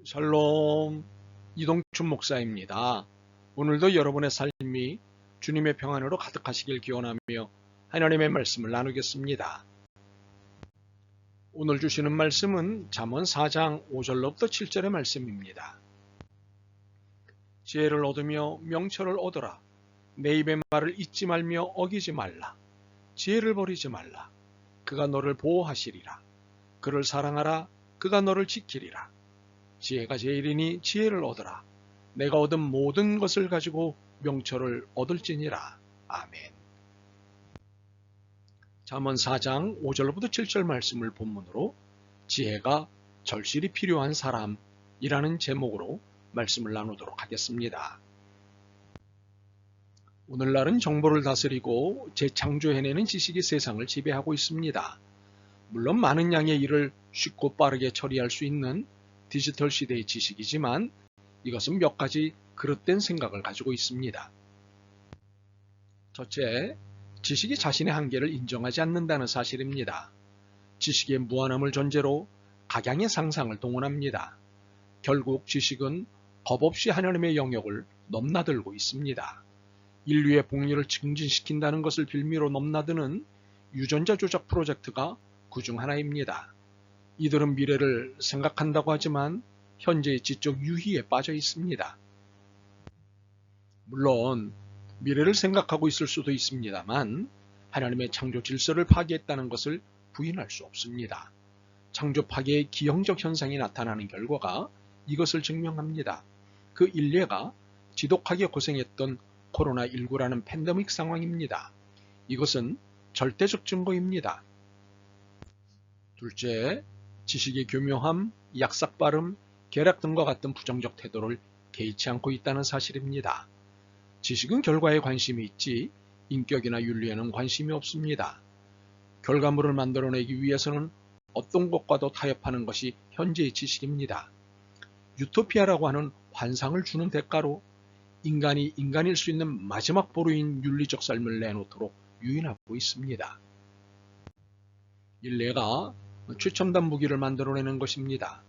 샬롬, 이동춘 목사입니다. 오늘도 여러분의 삶이 주님의 평안으로 가득하시길 기원하며 하나님의 말씀을 나누겠습니다. 오늘 주시는 말씀은 잠언 4장 5절로부터 7절의 말씀입니다. 지혜를 얻으며 명철을 얻어라. 내 입의 말을 잊지 말며 어기지 말라. 지혜를 버리지 말라. 그가 너를 보호하시리라. 그를 사랑하라. 그가 너를 지키리라. 지혜가 제일이니 지혜를 얻어라. 내가 얻은 모든 것을 가지고 명철을 얻을지니라. 아멘. 잠언 4장 5절부터 7절 말씀을 본문으로 지혜가 절실히 필요한 사람이라는 제목으로 말씀을 나누도록 하겠습니다. 오늘날은 정보를 다스리고 재창조해내는 지식이 세상을 지배하고 있습니다. 물론 많은 양의 일을 쉽고 빠르게 처리할 수 있는 디지털 시대의 지식이지만 이것은 몇 가지 그릇된 생각을 가지고 있습니다. 첫째, 지식이 자신의 한계를 인정하지 않는다는 사실입니다. 지식의 무한함을 전제로 각양의 상상을 동원합니다. 결국 지식은 겁 없이 하나님의 영역을 넘나들고 있습니다. 인류의 복리를 증진시킨다는 것을 빌미로 넘나드는 유전자 조작 프로젝트가 그중 하나입니다. 이들은 미래를 생각한다고 하지만 현재의 지적 유희에 빠져 있습니다. 물론 미래를 생각하고 있을 수도 있습니다만 하나님의 창조 질서를 파괴했다는 것을 부인할 수 없습니다. 창조 파괴의 기형적 현상이 나타나는 결과가 이것을 증명합니다. 그 일례가 지독하게 고생했던 코로나19라는 팬데믹 상황입니다. 이것은 절대적 증거입니다. 둘째, 지식의 교묘함, 약삭빠름, 계략 등과 같은 부정적 태도를 개의치 않고 있다는 사실입니다. 지식은 결과에 관심이 있지 인격이나 윤리에는 관심이 없습니다. 결과물을 만들어내기 위해서는 어떤 것과도 타협하는 것이 현재의 지식입니다. 유토피아라고 하는 환상을 주는 대가로 인간이 인간일 수 있는 마지막 보루인 윤리적 삶을 내놓도록 유인하고 있습니다. 일례가 최첨단 무기를 만들어내는 것입니다.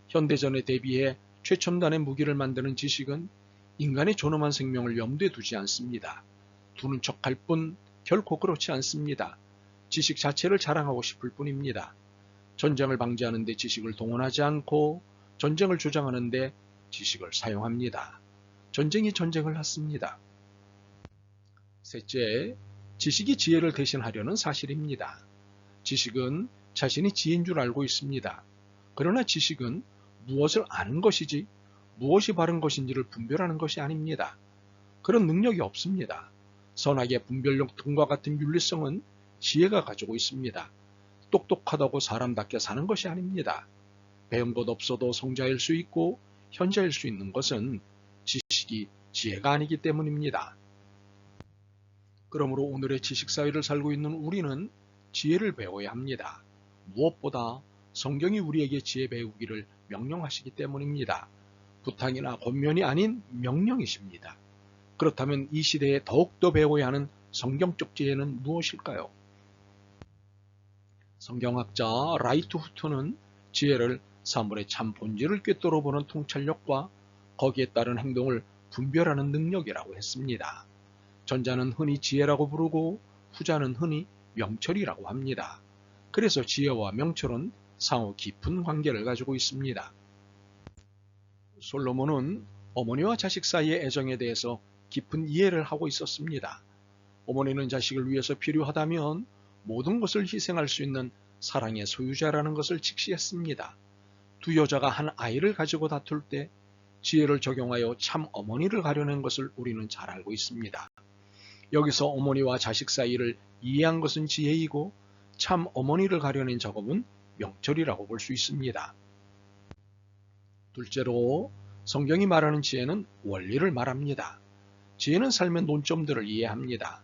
현대전에 대비해 최첨단의 무기를 만드는 지식은 인간의 존엄한 생명을 염두에 두지 않습니다. 두는 척할 뿐 결코 그렇지 않습니다. 지식 자체를 자랑하고 싶을 뿐입니다. 전쟁을 방지하는 데 지식을 동원하지 않고 전쟁을 조장하는 데 지식을 사용합니다. 전쟁이 전쟁을 낳습니다. 셋째, 지식이 지혜를 대신하려는 사실입니다. 지식은 자신이 지혜인 줄 알고 있습니다. 그러나 지식은 무엇을 아는 것이지 무엇이 바른 것인지를 분별하는 것이 아닙니다. 그런 능력이 없습니다. 선악의 분별력 등과 같은 윤리성은 지혜가 가지고 있습니다. 똑똑하다고 사람답게 사는 것이 아닙니다. 배운 것 없어도 성자일 수 있고 현자일 수 있는 것은 지식이 지혜가 아니기 때문입니다. 그러므로 오늘의 지식사회를 살고 있는 우리는 지혜를 배워야 합니다. 무엇보다 성경이 우리에게 지혜 배우기를 명령하시기 때문입니다. 부탁이나 권면이 아닌 명령이십니다. 그렇다면 이 시대에 더욱더 배워야 하는 성경적 지혜는 무엇일까요? 성경학자 라이트 후트는 지혜를 사물의 참 본질을 꿰뚫어 보는 통찰력과 거기에 따른 행동을 분별하는 능력이라고 했습니다. 전자는 흔히 지혜라고 부르고 후자는 흔히 명철이라고 합니다. 그래서 지혜와 명철은 상호 깊은 관계를 가지고 있습니다. 솔로몬은 어머니와 자식 사이의 애정에 대해서 깊은 이해를 하고 있었습니다. 어머니는 자식을 위해서 필요하다면 모든 것을 희생할 수 있는 사랑의 소유자라는 것을 직시했습니다. 두 여자가 한 아이를 가지고 다툴 때 지혜를 적용하여 참 어머니를 가려낸 것을 우리는 잘 알고 있습니다. 여기서 어머니와 자식 사이를 이해한 것은 지혜이고 참 어머니를 가려낸 작업은 명철이라고 볼 수 있습니다. 둘째로 성경이 말하는 지혜는 원리를 말합니다. 지혜는 삶의 논점들을 이해합니다.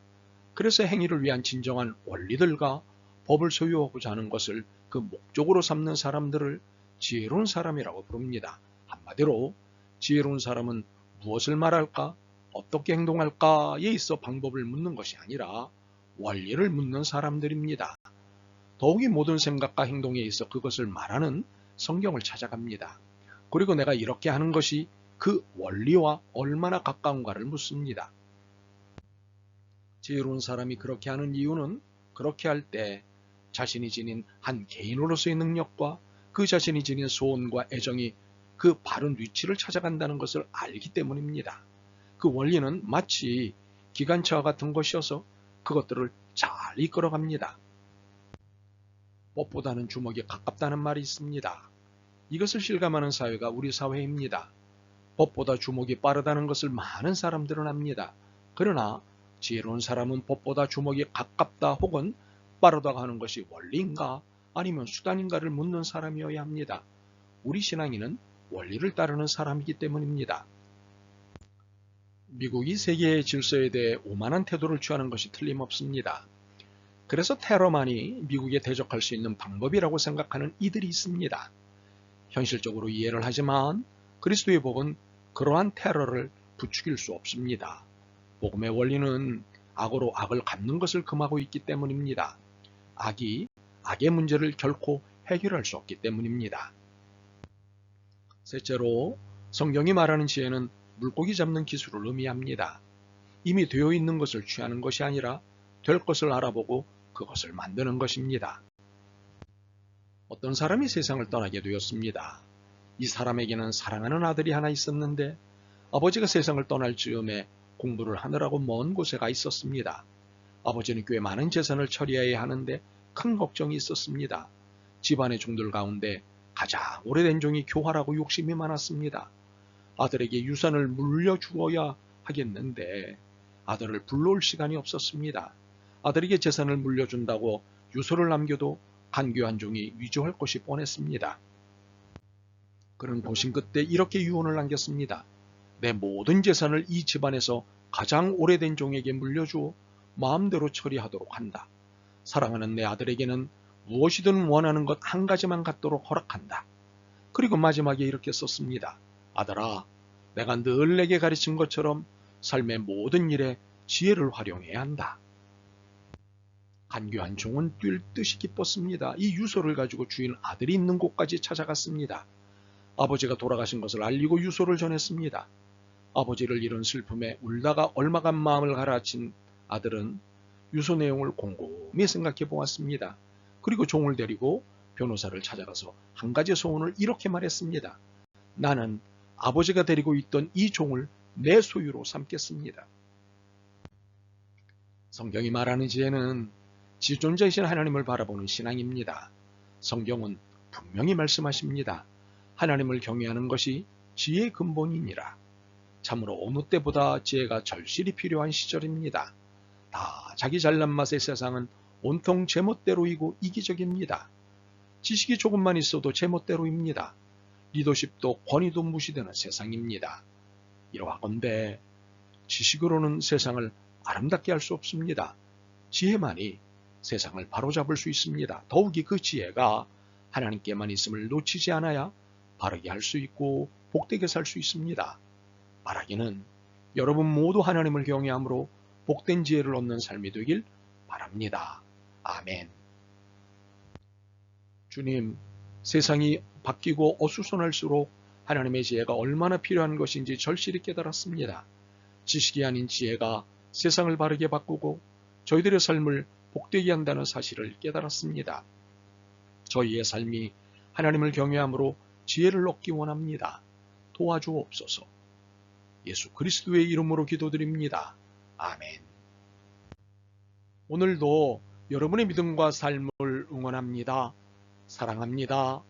그래서 행위를 위한 진정한 원리들과 법을 소유하고자 하는 것을 그 목적으로 삼는 사람들을 지혜로운 사람이라고 부릅니다. 한마디로 지혜로운 사람은 무엇을 말할까, 어떻게 행동할까에 있어 방법을 묻는 것이 아니라 원리를 묻는 사람들입니다. 더욱이 모든 생각과 행동에 있어 그것을 말하는 성경을 찾아갑니다. 그리고 내가 이렇게 하는 것이 그 원리와 얼마나 가까운가를 묻습니다. 지혜로운 사람이 그렇게 하는 이유는 그렇게 할 때 자신이 지닌 한 개인으로서의 능력과 그 자신이 지닌 소원과 애정이 그 바른 위치를 찾아간다는 것을 알기 때문입니다. 그 원리는 마치 기관차와 같은 것이어서 그것들을 잘 이끌어갑니다. 법보다는 주먹이 가깝다는 말이 있습니다. 이것을 실감하는 사회가 우리 사회입니다. 법보다 주먹이 빠르다는 것을 많은 사람들은 압니다. 그러나 지혜로운 사람은 법보다 주먹이 가깝다 혹은 빠르다고 하는 것이 원리인가 아니면 수단인가를 묻는 사람이어야 합니다. 우리 신앙인은 원리를 따르는 사람이기 때문입니다. 미국이 세계의 질서에 대해 오만한 태도를 취하는 것이 틀림없습니다. 그래서 테러만이 미국에 대적할 수 있는 방법이라고 생각하는 이들이 있습니다. 현실적으로 이해를 하지만 그리스도의 복은 그러한 테러를 부추길 수 없습니다. 복음의 원리는 악으로 악을 갚는 것을 금하고 있기 때문입니다. 악이 악의 문제를 결코 해결할 수 없기 때문입니다. 셋째로 성경이 말하는 지혜는 물고기 잡는 기술을 의미합니다. 이미 되어 있는 것을 취하는 것이 아니라 될 것을 알아보고 그것을 만드는 것입니다. 어떤 사람이 세상을 떠나게 되었습니다. 이 사람에게는 사랑하는 아들이 하나 있었는데 아버지가 세상을 떠날 즈음에 공부를 하느라고 먼 곳에 가 있었습니다. 아버지는 꽤 많은 재산을 처리해야 하는데 큰 걱정이 있었습니다. 집안의 종들 가운데 가장 오래된 종이 교활하고 욕심이 많았습니다. 아들에게 유산을 물려주어야 하겠는데 아들을 불러올 시간이 없었습니다. 아들에게 재산을 물려준다고 유서를 남겨도 간교한 종이 위조할 것이 뻔했습니다. 그는 도심 끝에 이렇게 유언을 남겼습니다. 내 모든 재산을 이 집안에서 가장 오래된 종에게 물려주어 마음대로 처리하도록 한다. 사랑하는 내 아들에게는 무엇이든 원하는 것 한 가지만 갖도록 허락한다. 그리고 마지막에 이렇게 썼습니다. 아들아, 내가 늘 내게 가르친 것처럼 삶의 모든 일에 지혜를 활용해야 한다. 간교한 종은 뛸 듯이 기뻤습니다. 이 유서를 가지고 주인 아들이 있는 곳까지 찾아갔습니다. 아버지가 돌아가신 것을 알리고 유서를 전했습니다. 아버지를 잃은 슬픔에 울다가 얼마간 마음을 가라앉힌 아들은 유서 내용을 곰곰이 생각해 보았습니다. 그리고 종을 데리고 변호사를 찾아가서 한 가지 소원을 이렇게 말했습니다. 나는 아버지가 데리고 있던 이 종을 내 소유로 삼겠습니다. 성경이 말하는 지혜는 지존자이신 하나님을 바라보는 신앙입니다. 성경은 분명히 말씀하십니다. 하나님을 경외하는 것이 지혜의 근본이니라. 참으로 어느 때보다 지혜가 절실히 필요한 시절입니다. 다 자기 잘난 맛의 세상은 온통 제멋대로이고 이기적입니다. 지식이 조금만 있어도 제멋대로입니다. 리더십도 권위도 무시되는 세상입니다. 이러하건대 지식으로는 세상을 아름답게 할 수 없습니다. 지혜만이 세상을 바로잡을 수 있습니다. 더욱이 그 지혜가 하나님께만 있음을 놓치지 않아야 바르게 할 수 있고 복되게 살 수 있습니다. 말하기는 여러분 모두 하나님을 경외함으로 복된 지혜를 얻는 삶이 되길 바랍니다. 아멘. 주님, 세상이 바뀌고 어수선할수록 하나님의 지혜가 얼마나 필요한 것인지 절실히 깨달았습니다. 지식이 아닌 지혜가 세상을 바르게 바꾸고 저희들의 삶을 복되게 한다는 사실을 깨달았습니다. 저희의 삶이 하나님을 경외함으로 지혜를 얻기 원합니다. 도와주옵소서. 예수 그리스도의 이름으로 기도드립니다. 아멘. 오늘도 여러분의 믿음과 삶을 응원합니다. 사랑합니다.